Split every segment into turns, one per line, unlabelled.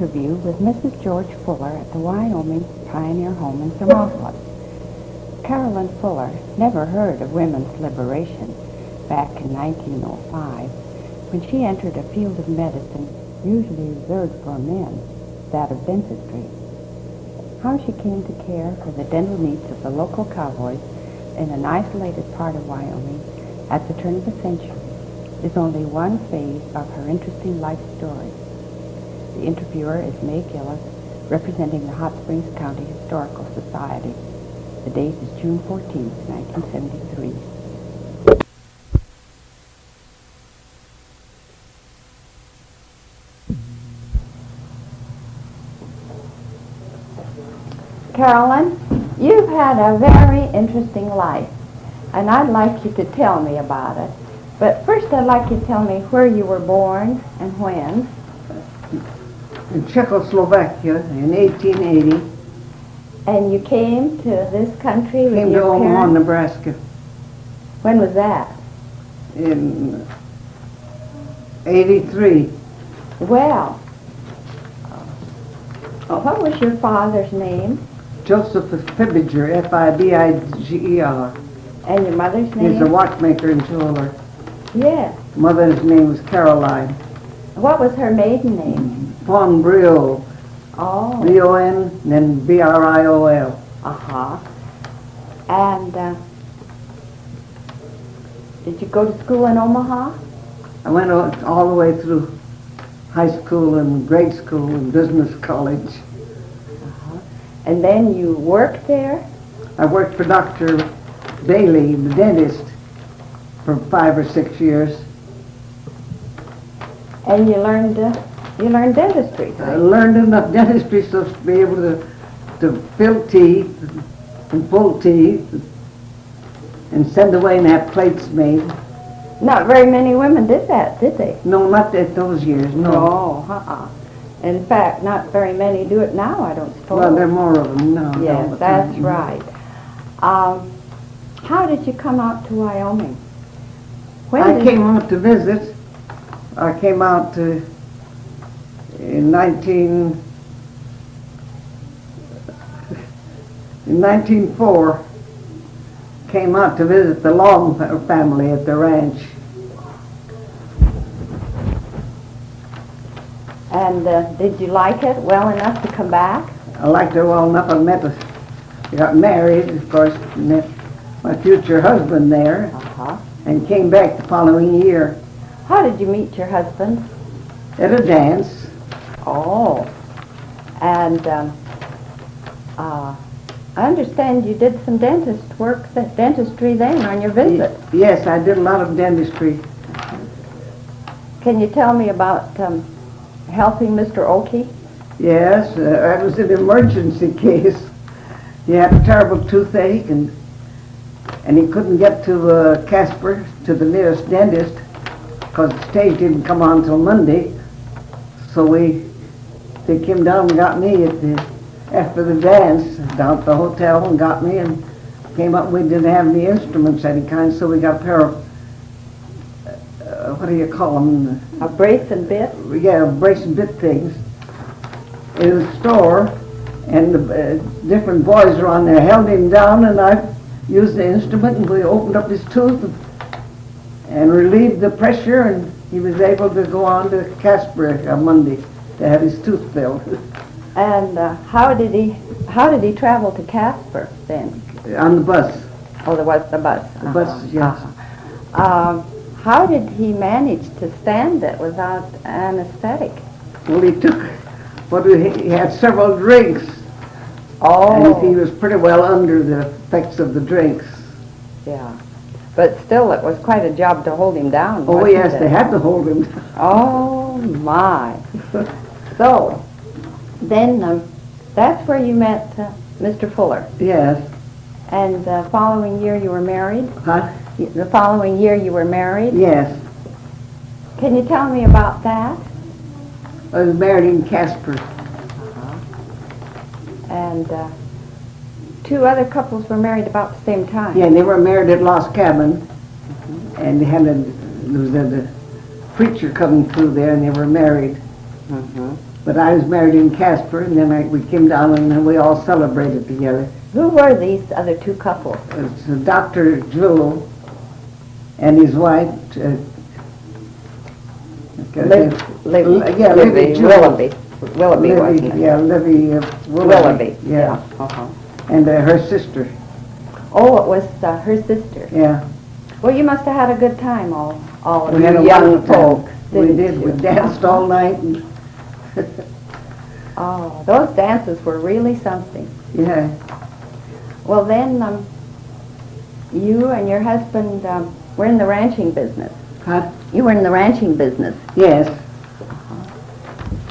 interview with Mrs. George Fuller at the Wyoming Pioneer Home in Thermopolis. Carolyn Fuller never heard of women's liberation back in 1905 when she entered a field of medicine usually reserved for men, that of dentistry. How she came to care for the dental needs of the local cowboys in an isolated part of Wyoming at the turn of the century is only one phase of her interesting life story. The interviewer is May Gillis, representing the Hot Springs County Historical Society. The date is June 14, 1973. Carolyn, you've had a very interesting life, and I'd like you to tell me about it. But first I'd like you to tell me where you were born and when.
In Czechoslovakia in 1880.
And you came to this country with
Came
your
to Omaha,
parents?
Nebraska
When was that?
in 83.
Well, what was your father's name?
Joseph Fibiger, F-I-B-I-G-E-R.
And your mother's name?
He's a watchmaker and jeweler.
Yes.
Mother's name was Caroline.
What was her maiden name?
Von Briol,
Oh.
B-O-N, and then B-R-I-O-L.
Uh-huh. And did you go to school in Omaha?
I went all the way through high school and grade school and business college.
Uh-huh. And then you worked there?
I worked for Dr. Bailey, the dentist, for 5 or 6 years.
And you learned dentistry.
I learned enough dentistry so to be able to fill teeth and pull teeth and send away and have plates made.
Not very many women did that, did they?
No, not at those years, no.
Oh, uh-uh. In fact, not very many do it now, I don't suppose.
Well, there are more of them now.
Yes, that's right. How did you come out to Wyoming?
I came out to visit. I came out in 1904. Came out to visit the Long family at the ranch.
And did you like it well enough to come back?
I liked her well enough. I got married, of course, met my future husband there,
Uh-huh.
and came back the following year
How did you meet your husband?
at a dance.
Oh. And I understand you did some dentistry then on your visit.
Yes, I did a lot of dentistry.
Can you tell me about helping Mr. Oakey?
Yes, it was an emergency case. He had a terrible toothache, and he couldn't get to Casper, to the nearest dentist, because the stage didn't come on till Monday. So they came down and got me after the dance down at the hotel and got me, and came up. We didn't have any instruments of any kind, so we got a pair of what do you call them?
A brace and bit?
Yeah, brace and bit things in the store, and the different boys were on there, held him down, and I used the instrument, and we opened up his tooth and relieved the pressure, and he was able to go on to Casper on Monday to have his tooth filled.
And how did he travel to Casper then?
On the bus.
Oh, there was the bus.
The bus, yes.
How did he manage to stand it without anesthetic?
Well, he had several drinks,
Oh.
and he was pretty well under the effects of the drinks.
Yeah. But still, it was quite a job to hold him down,
Oh,
wasn't
yes,
it?
they had to hold him.
Oh, my. So, then that's where you met Mr. Fuller.
Yes.
And the following year you were married?
Huh?
The following year you were married?
Yes.
Can you tell me about that?
I was married in Casper.
And two other couples were married about the same time.
Yeah, and they were married at Lost Cabin, and there was a preacher coming through there, and they were married. But I was married in Casper, and then we came down and then we all celebrated together.
Who were these other two couples?
It's Dr. Jewell and his wife.
Livy
Jewell.
Willoughby, wasn't it?
Yeah, Livy
Willoughby.
Yeah.
Uh-huh.
And her sister.
Oh, it was her sister.
Yeah.
Well, you must have had a good time, all of
We
you
had a
young
wonderful time.
folk.
We
didn't
did.
you?
We danced all night. And
Oh, those dances were really something.
yeah.
Well, then you and your husband were in the ranching business.
Huh?
You were in the ranching business,
Yes.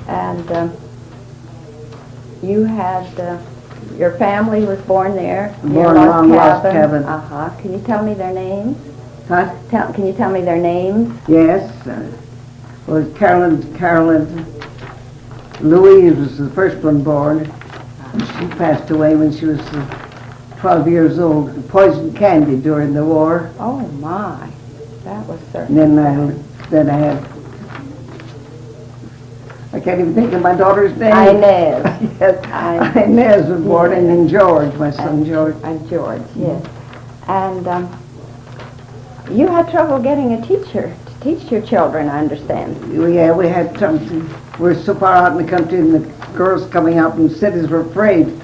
and you had your family was born there. near
Born along Lost Cabin.
Uh-huh. Can you tell me their names?
Huh?
Can you tell me their names?
Yes. Was Carolyn. Louise was the first one born. She passed away when she was 12 years old. Poisoned candy during the war.
Oh my, that was
And
certain.
then I had. I can't even think of my daughter's name.
Inez.
Yes. Inez was born, and then George, my son George.
And George, yes. And you had trouble getting a teacher to teach your children, I understand.
Yeah, we had something. We were so far out in the country, and the girls coming out from the cities were afraid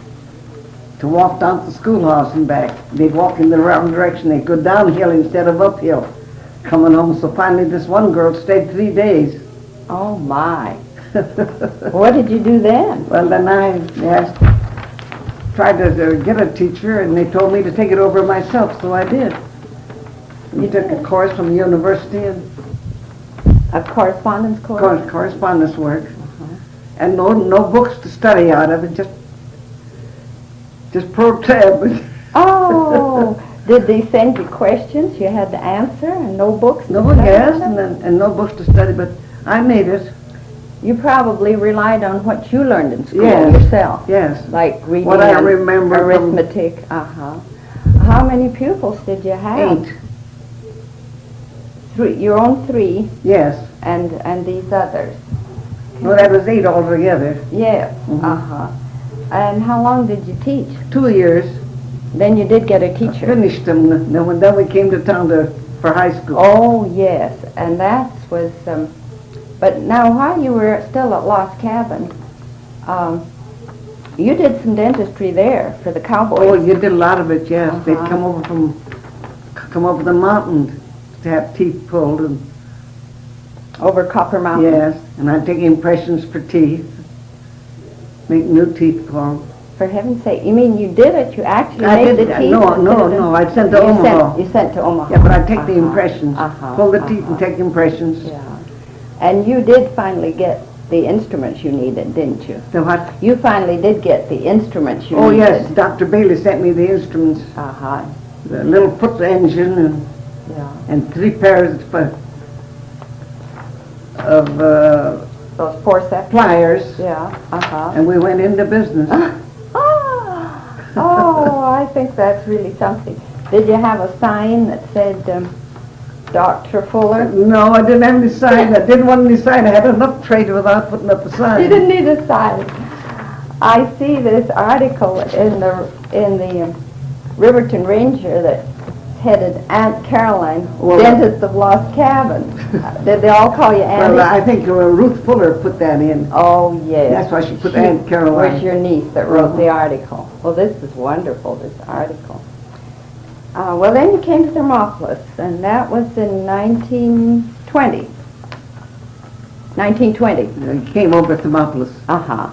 to walk down to the schoolhouse and back. They'd walk in the wrong direction. They'd go downhill instead of uphill coming home. So finally this one girl stayed 3 days.
Oh my. What did you do then?
Well, then I tried to get a teacher, and they told me to take it over myself, so I did. We took a course from the university and
A correspondence course?
correspondence work, and no books to study out of it, just pro tab.
Oh, did they send you questions you had to answer and no books to
No,
study
yes,
out of?
and no books to study, but I made it.
You probably relied on what you learned in school
Yes.
yourself.
Yes.
Like reading
What I
and
remember from-
arithmetic. Uh-huh. How many pupils did you have?
8.
3. Your own 3
Yes.
and these others.
Well, that was 8 altogether.
Yes.
Mhm.
Uh-huh. And how long did you teach?
2 years.
Then you did get a teacher.
Finished them. Then we came to town for high school.
Oh, yes. And that was, but now while you were still at Lost Cabin, you did some dentistry there for the cowboys.
Oh, you did a lot of it, yes. They'd
Uh-huh.
come over the mountain to have teeth pulled, and
Over Copper Mountain.
yes, and I'd take impressions for teeth, make new teeth for them.
For heaven's sake, you mean you did it? You actually
I
made
did,
the teeth?
no,
instead
no,
of the-
no, I'd send to
You
Omaha.
You sent to Omaha.
Yeah, but I'd take the
Uh-huh,
impressions,
uh-huh,
pull the teeth and
uh-huh.
take impressions.
Yeah. And you did finally get the instruments you needed, didn't you?
So what?
You finally did get the instruments you
Oh,
needed.
yes, Dr. Bailey sent me the instruments,
Uh-huh.
the little foot engine
Yeah.
and 3 pairs of
Those forceps.
pliers,
Yeah. Uh-huh.
and we went into business.
Oh, I think that's really something. Did you have a sign that said Dr. Fuller?
No, I didn't have any sign. I didn't want any sign. I had enough trade without putting up a sign.
You didn't need a sign. I see this article in the Riverton Ranger that's headed Aunt Caroline,
Well,
dentist of Lost Cabin. Did they all call you Aunt?
Well, I think Ruth Fuller put that in.
Oh, yes.
That's why she put Aunt Caroline.
Was your niece that wrote the article. Well, this is wonderful, this article. Well, then you came to Thermopolis, and that was in 1920. 1920.
I came over to Thermopolis.
Uh-huh.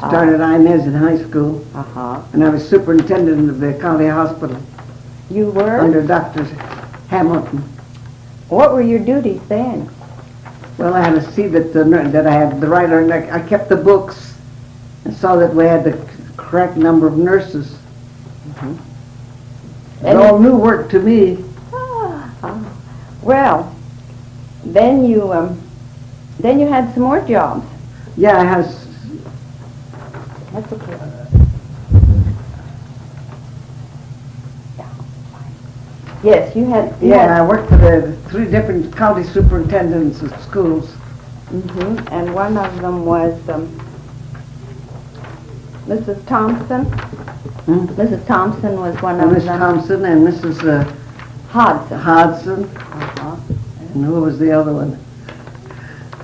Started Inez in high school,
Uh-huh.
and I was superintendent of the county hospital
You were?
under Dr. Hamilton.
What were your duties then?
Well, I had to see that I had the right, I kept the books and saw that we had the correct number of nurses. It all new work to me.
Well, then you had some more jobs.
Yeah, I had.
That's okay. Yes, you had.
Yeah, I worked for the 3 different county superintendents of schools.
And one of them was Mrs. Thompson?
Hmm?
Mrs. Thompson was one of
Miss
them.
Thompson and Mrs.
Hodson.
Hodson.
Uh-huh.
And who was the other one?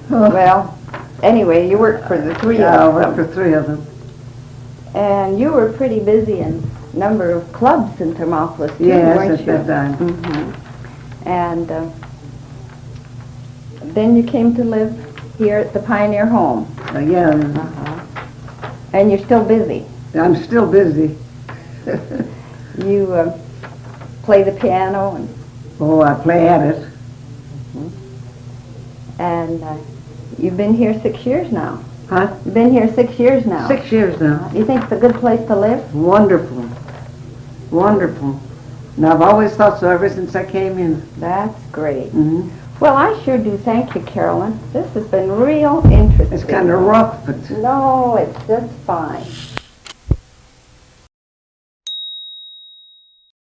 Well, anyway, you worked for the three
Yeah, I
of
worked
them.
for three of them.
And you were pretty busy in a number of clubs in Thermopolis, too,
Yes,
weren't
at
you?
that time.
Mm-hmm. And then you came to live here at the Pioneer Home.
Yeah,
Uh-huh. And you're still busy.
I'm still busy.
You play the piano
Oh, I play at it.
and you've been here 6 years now.
Huh?
You've been here 6 years now.
6 years now.
Do you think it's a good place to live?
Wonderful. Wonderful. And I've always thought so ever since I came in.
That's great.
Hmm.
Well, I sure do thank you, Carolyn. This has been real interesting.
It's kind of rough, but
No, it's just fine.